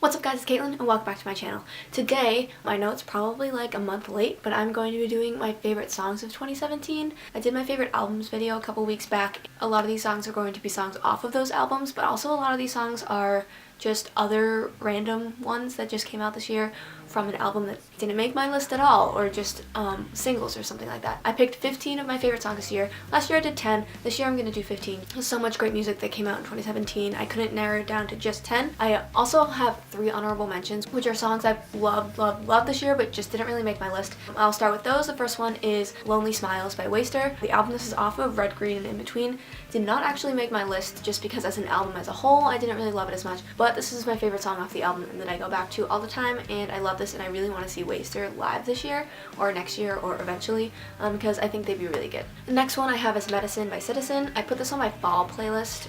What's up guys, it's Caitlin and welcome back to my channel. Today, I know it's probably like a month late, but I'm going to be doing my favorite songs of 2017. I did my favorite albums video a couple weeks back. A lot of these songs are going to be songs off of those albums, but also a lot of these songs are just other random ones that just came out this year from an album that didn't make my list at all, or just singles or something like that. I picked 15 of my favorite songs this year. Last year I did 10. This year I'm going to do 15. There's so much great music that came out in 2017. I couldn't narrow it down to just 10. I also have 3 honorable mentions, which are songs I've loved this year, but just didn't really make my list. I'll start with those. The first one is Lonely Smiles by Waster. The album this is off of, Red, Green, and In Between, did not actually make my list just because as an album as a whole, I didn't really love it as much, but this is my favorite song off the album and that I go back to all the time, and I love this and I really want to see Waster live this year or next year or eventually because I think they'd be really good. The next one I have is Medicine by Citizen. I put this on my fall playlist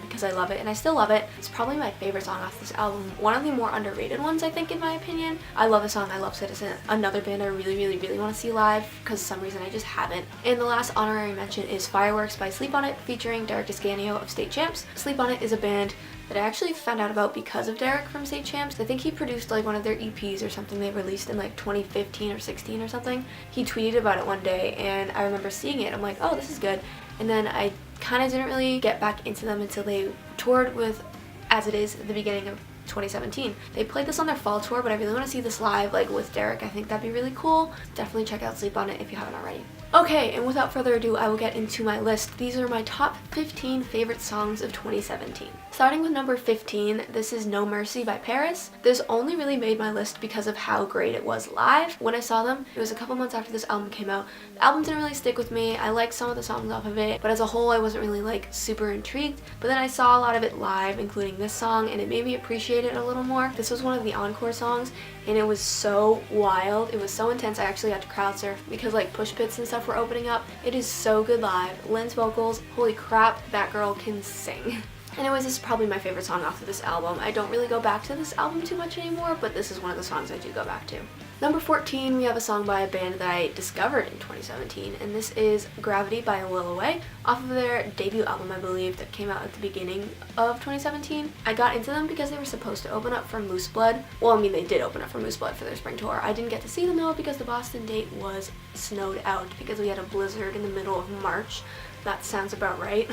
because I love it and I still love it. It's probably my favorite song off this album. One of the more underrated ones, I think, in my opinion. I love the song. I love Citizen. Another band I really want to see live because for some reason I just haven't. And the last honorary mention is Fireworks by Sleep On It featuring Derek Discanio of State Champs. Sleep On It is a band that I actually found out about because of Derek from State Champs. I think he produced like one of their EPs or something they released in like 2015 or 16 or something. He tweeted about it one day and I remember seeing it. I'm like, oh, this is good. And then I kind of didn't really get back into them until they toured with As It Is at the beginning of 2017. They played this on their fall tour, but I really want to see this live like with Derek. I think that'd be really cool. Definitely check out Sleep On It if you haven't already. Okay, and without further ado, I will get into my list. These are my top 15 favorite songs of 2017. Starting with number 15, this is No Mercy by PVRIS. This only really made my list because of how great it was live. When I saw them, it was a couple months after this album came out. The album didn't really stick with me. I liked some of the songs off of it, but as a whole I wasn't really like super intrigued. But then I saw a lot of it live, including this song, and it made me appreciate it a little more. This was one of the encore songs, and it was so wild. It was so intense. I actually got to crowd surf because like push pits and stuff were opening up. It is so good live. Lynn's vocals, holy crap, that girl can sing. Anyways, this is probably my favorite song off of this album. I don't really go back to this album too much anymore, but this is one of the songs I do go back to. Number 14, we have a song by a band that I discovered in 2017, and this is Gravity by A Will Away, off of their debut album, I believe, that came out at the beginning of 2017. I got into them because they were supposed to open up for Moose Blood. Well, I mean, they did open up for Moose Blood for their spring tour. I didn't get to see them though because the Boston date was snowed out because we had a blizzard in the middle of March. That sounds about right.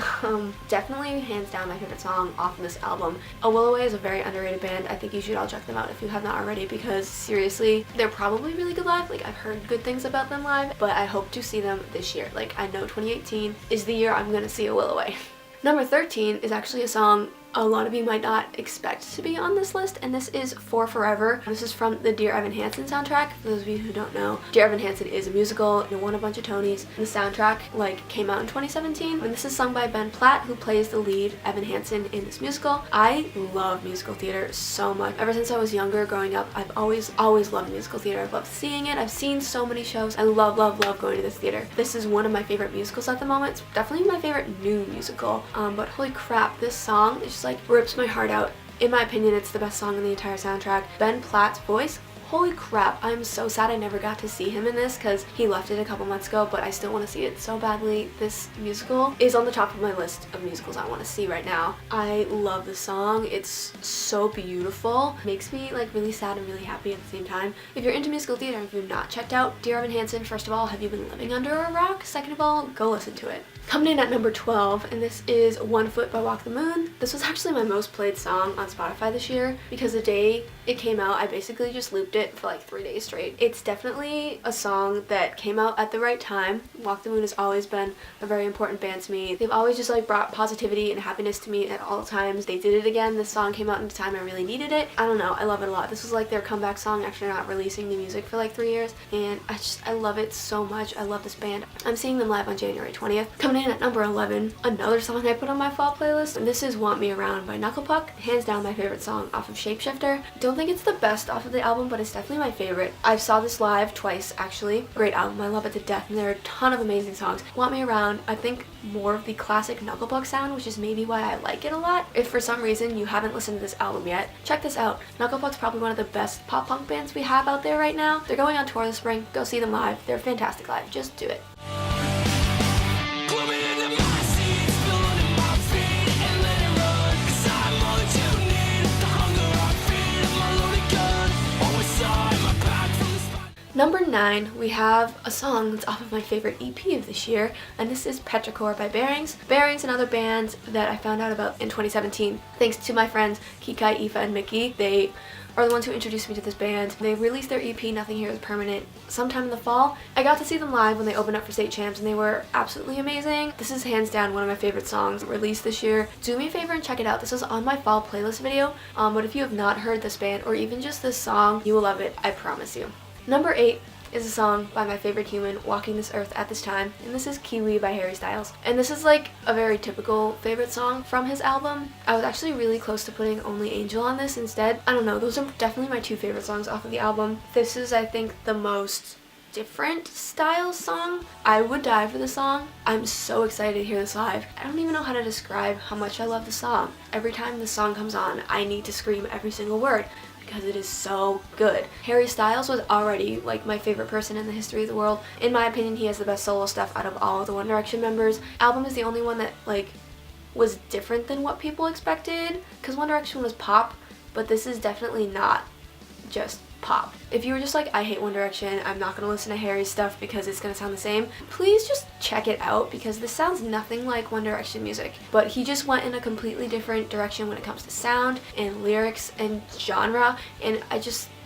Definitely hands down my favorite song off of this album. A Will Away is a very underrated band. I think you should all check them out if you have not already because seriously, they're probably really good live. Like, I've heard good things about them live, but I hope to see them this year. Like, I know 2018 is the year I'm gonna see A Will Away. Number 13 is actually a song a lot of you might not expect to be on this list, and this is For Forever. This is from the Dear Evan Hansen soundtrack. For those of you who don't know, Dear Evan Hansen is a musical. It won a bunch of Tonys. The soundtrack came out in 2017, and this is sung by Ben Platt, who plays the lead Evan Hansen in this musical. I love musical theater so much. Ever since I was younger, growing up, I've always loved musical theater. I've loved seeing it. I've seen so many shows. I love going to this theater. This is one of my favorite musicals at the moment. It's definitely my favorite new musical. But holy crap, this song is just like rips my heart out. In my opinion, it's the best song in the entire soundtrack. Ben Platt's voice, holy crap, I'm so sad I never got to see him in this because he left it a couple months ago, but I still want to see it so badly. This musical is on the top of my list of musicals I want to see right now. I love the song. It's so beautiful. Makes me like really sad and really happy at the same time. If you're into musical theater and if you've not checked out Dear Evan Hansen, first of all, have you been living under a rock? Second of all, go listen to it. Coming in at number 12, and this is One Foot by Walk the Moon. This was actually my most played song on Spotify this year because the day it came out, I basically just looped it for like 3 days straight. It's definitely a song that came out at the right time. Walk the Moon has always been a very important band to me. They've always just like brought positivity and happiness to me at all times. They did it again. This song came out in a time I really needed it. I don't know, I love it a lot. This was like their comeback song after not releasing new music for like 3 years, and I love it so much. I love this band. I'm seeing them live on January 20th. Coming in at number 11, another song I put on my fall playlist, and this is Want Me Around by Knuckle. Hands down my favorite song off of Shapeshifter. Don't think it's the best off of the album, but it's definitely my favorite. I saw this live twice actually. Great album. I love it to death, and there are a ton of amazing songs. Want Me Around, I think more of the classic Knuckle sound, which is maybe why I like it a lot. If for some reason you haven't listened to this album yet, check this out. Knuckle's probably one of the best pop punk bands we have out there right now. They're going on tour this spring. Go see them live. They're fantastic live. Just do it. Number 9, we have a song that's off of my favorite EP of this year, and this is Petrichor by Bearings. Bearings, another band that I found out about in 2017 thanks to my friends Kiki, Aoife, and Mickey. They are the ones who introduced me to this band. They released their EP, Nothing Here is Permanent, sometime in the fall. I got to see them live when they opened up for State Champs, and they were absolutely amazing. This is hands down one of my favorite songs released this year. Do me a favor and check it out. This is on my fall playlist video, but if you have not heard this band or even just this song, you will love it, I promise you. Number 8 is a song by my favorite human walking this earth at this time, and this is Kiwi by Harry Styles. And this is like a very typical favorite song from his album. I was actually really close to putting Only Angel on this instead. I don't know, those are definitely my two favorite songs off of the album. This is, I think, the most different style song. I would die for the song. I'm so excited to hear this live. I don't even know how to describe how much I love the song. Every time the song comes on, I need to scream every single word, because it is so good. Harry Styles was already like my favorite person in the history of the world. In my opinion, he has the best solo stuff out of all of the One Direction members. Album is the only one that like was different than what people expected, because One Direction was pop, but this is definitely not just pop. If you were just like, I hate One Direction, I'm not gonna listen to Harry's stuff because it's gonna sound the same, please just check it out, because this sounds nothing like One Direction music. But he just went in a completely different direction when it comes to sound and lyrics and genre, and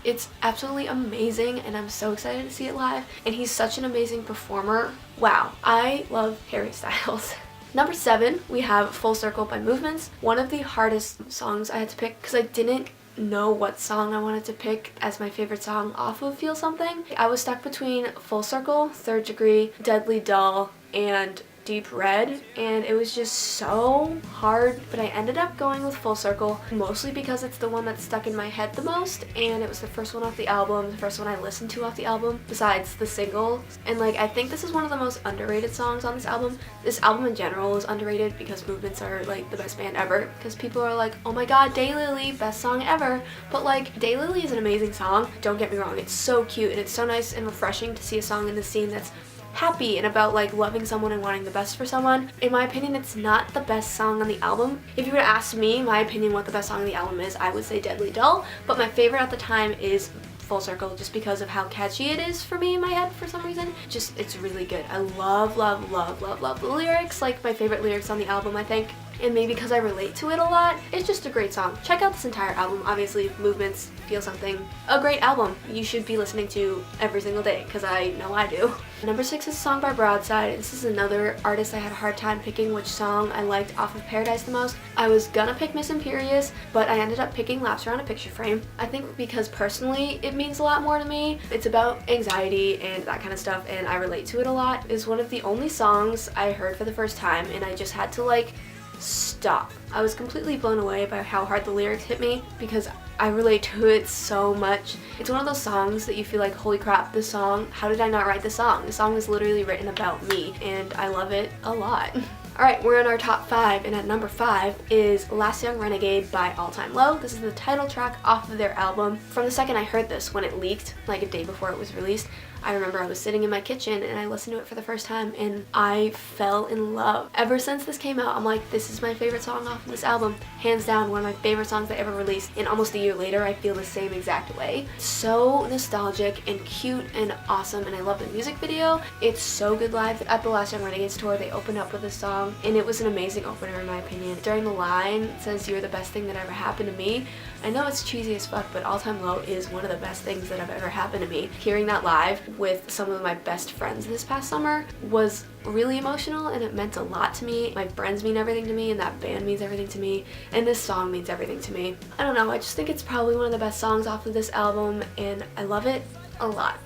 it's absolutely amazing, and I'm so excited to see it live. And he's such an amazing performer. Wow, I love Harry Styles. Number 7, we have Full Circle by Movements. One of the hardest songs I had to pick because I didn't know what song I wanted to pick as my favorite song off of Feel Something. I was stuck between Full Circle, Third Degree, Deadly Dull, and Deep Red, and it was just so hard, but I ended up going with Full Circle, mostly because it's the one that stuck in my head the most, and it was the first one off the album, the first one I listened to off the album, besides the single. And like, I think this is one of the most underrated songs on this album. This album in general is underrated because Movements are like the best band ever, because people are like, oh my god, Daylily, best song ever. But like, Daylily is an amazing song, don't get me wrong, it's so cute, and it's so nice and refreshing to see a song in the scene that's happy and about like loving someone and wanting the best for someone. In my opinion, it's not the best song on the album. If you were to ask me my opinion what the best song on the album is, I would say Deadly Dull, but my favorite at the time is Full Circle, just because of how catchy it is for me in my head for some reason. Just, it's really good. I love, love, love, love, love the lyrics, like my favorite lyrics on the album, I think. And maybe because I relate to it a lot, it's just a great song. Check out this entire album. Obviously, Movements, Feel Something, a great album you should be listening to every single day, because I know I do. Number 6 is a song by Broadside. This is another artist I had a hard time picking which song I liked off of Paradise the most. I was gonna pick Miss Imperious, but I ended up picking Laps Around a Picture Frame. I think because personally it means a lot more to me. It's about anxiety and that kind of stuff, and I relate to it a lot. It's one of the only songs I heard for the first time, and I just had to like stop. I was completely blown away by how hard the lyrics hit me, because I relate to it so much. It's one of those songs that you feel like, holy crap, this song, how did I not write this song? The song is literally written about me, and I love it a lot. Alright, we're in our top 5, and at number 5 is Last Young Renegade by All Time Low. This is the title track off of their album. From the second I heard this, when it leaked, like a day before it was released, I remember I was sitting in my kitchen and I listened to it for the first time, and I fell in love. Ever since this came out, I'm like, this is my favorite song off of this album. Hands down, one of my favorite songs I ever released. And almost a year later, I feel the same exact way. So nostalgic and cute and awesome, and I love the music video. It's so good live. At the Last Young Renegades tour, they opened up with this song, and it was an amazing opener in my opinion. During the line, it says, "You're the best thing that ever happened to me." I know it's cheesy as fuck, but All Time Low is one of the best things that have ever happened to me. Hearing that live with some of my best friends this past summer was really emotional, and it meant a lot to me. My friends mean everything to me, and that band means everything to me, and this song means everything to me. I don't know, I just think it's probably one of the best songs off of this album, and I love it a lot.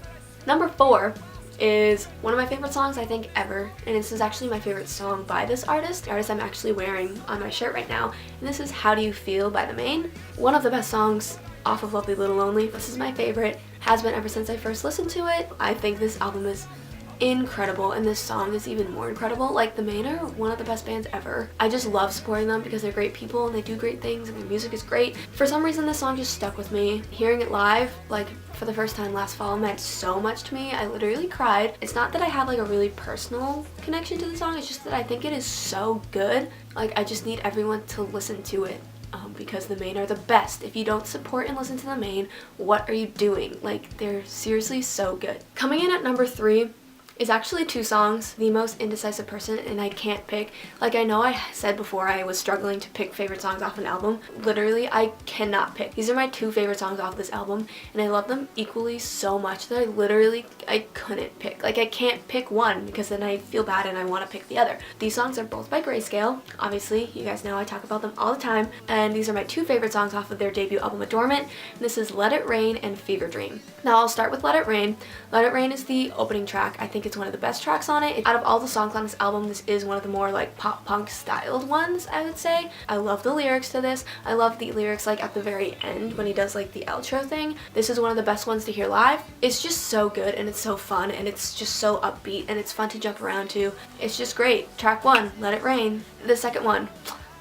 Number 4 is one of my favorite songs I think ever, and this is actually my favorite song by this artist, the artist I'm actually wearing on my shirt right now, and this is How Do You Feel by The Maine. One of the best songs off of Lovely Little Lonely. This is my favorite, has been ever since I first listened to it. I think this album is incredible, and this song is even more incredible. Like, the Maine are one of the best bands ever. I just love supporting them because they're great people and they do great things and their music is great. For some reason, this song just stuck with me. Hearing it live, like for the first time last fall, meant so much to me. I literally cried. It's not that I had like a really personal connection to the song, it's just that I think it is so good. Like, I just need everyone to listen to it because the main are the best. If you don't support and listen to the main, what are you doing? Like, they're seriously so good. Coming in at number 3 is actually 2 songs, The Most Indecisive Person and I Can't Pick. Like, I know I said before I was struggling to pick favorite songs off an album. Literally, I cannot pick. These are my 2 favorite songs off this album, and I love them equally so much that I couldn't pick. Like, I can't pick one because then I feel bad and I want to pick the other. These songs are both by Grayscale. Obviously, you guys know I talk about them all the time, and these are my 2 favorite songs off of their debut album, Adornment. This is Let It Rain and Fever Dream. Now, I'll start with Let It Rain. Let It Rain is the opening track. I think it's one of the best tracks on it. Out of all the songs on this album, this is one of the more like pop punk styled ones, I would say. I love the lyrics to this. I love the lyrics like at the very end when he does like the outro thing. This is one of the best ones to hear live. It's just so good and it's so fun and it's just so upbeat and it's fun to jump around to. It's just great. Track 1, Let It Rain. The second one,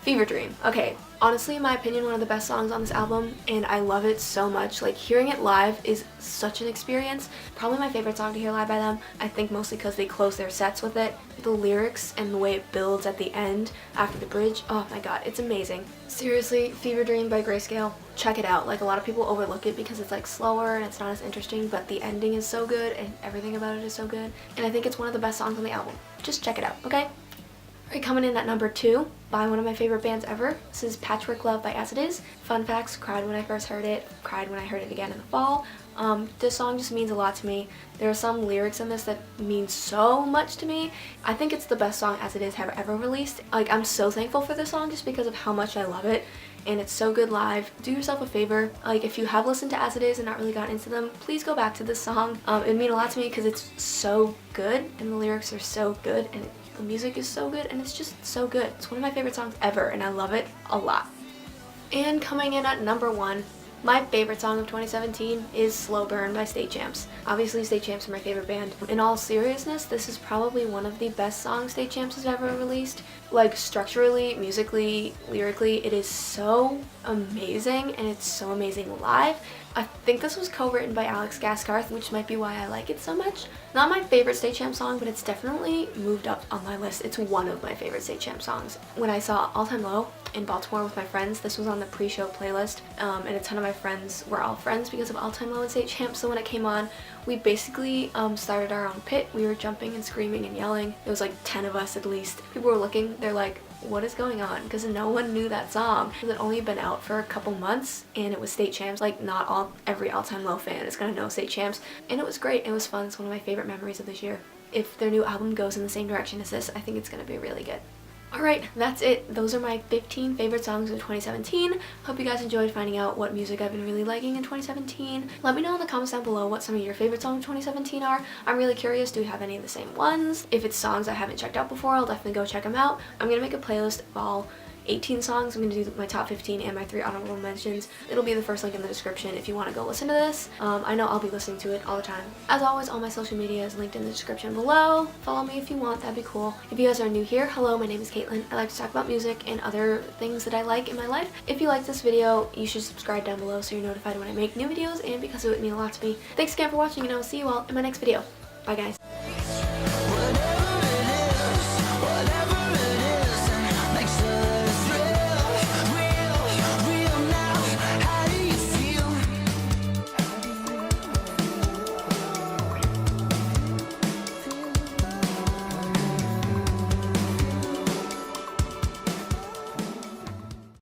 Fever Dream. Okay, honestly, in my opinion, one of the best songs on this album, and I love it so much. Like, hearing it live is such an experience. Probably my favorite song to hear live by them. I think mostly because they close their sets with it. The lyrics and the way it builds at the end after the bridge, oh my god, it's amazing. Seriously, Fever Dream by Grayscale, check it out. Like, a lot of people overlook it because it's like slower and it's not as interesting, but the ending is so good and everything about it is so good, and I think it's one of the best songs on the album. Just check it out, okay? Alright, coming in at number 2 by one of my favorite bands ever. This is Patchwork Love by As It Is. Fun facts, cried when I first heard it, cried when I heard it again in the fall. This song just means a lot to me. There are some lyrics in this that mean so much to me. I think it's the best song As It Is have ever released. Like, I'm so thankful for this song just because of how much I love it. And it's so good live. Do yourself a favor. Like, if you have listened to As It Is and not really gotten into them, please go back to this song. It would mean a lot to me because it's so good and the lyrics are so good and the music is so good and it's just so good. It's one of my favorite songs ever and I love it a lot. And coming in at number 1, my favorite song of 2017 is Slow Burn by State Champs. Obviously, State Champs are my favorite band. In all seriousness, this is probably one of the best songs State Champs has ever released. Like, structurally, musically, lyrically, it is so amazing and it's so amazing live. I think this was co-written by Alex Gaskarth, which might be why I like it so much. Not my favorite State Champ song, but it's definitely moved up on my list. It's one of my favorite State Champ songs. When I saw All Time Low in Baltimore with my friends, this was on the pre-show playlist, and a ton of my friends were all friends because of All Time Low and State Champ, so when it came on, we basically started our own pit. We were jumping and screaming and yelling. It was like 10 of us at least. People were looking, they're like, what is going on? Because no one knew that song. It had only been out for a couple months and it was State Champs. Like, not every All Time Low fan is gonna know State Champs, and it was great. It was fun. It's one of my favorite memories of this year. If their new album goes in the same direction as this, I think it's gonna be really good. Alright, that's it. Those are my 15 favorite songs of 2017. Hope you guys enjoyed finding out what music I've been really liking in 2017. Let me know in the comments down below what some of your favorite songs of 2017 are. I'm really curious, do you have any of the same ones? If it's songs I haven't checked out before, I'll definitely go check them out. I'm gonna make a playlist of all 18 songs. I'm going to do my top 15 and my 3 honorable mentions. It'll be the first link in the description if you want to go listen to this. I know I'll be listening to it all the time. As always, all my social media is linked in the description below. Follow me if you want, that'd be cool. If you guys are new here, hello, my name is Caitlin. I like to talk about music and other things that I like in my life. If you like this video, you should subscribe down below so you're notified when I make new videos, and because it would mean a lot to me. Thanks again for watching, and I will see you all in my next video. Bye guys.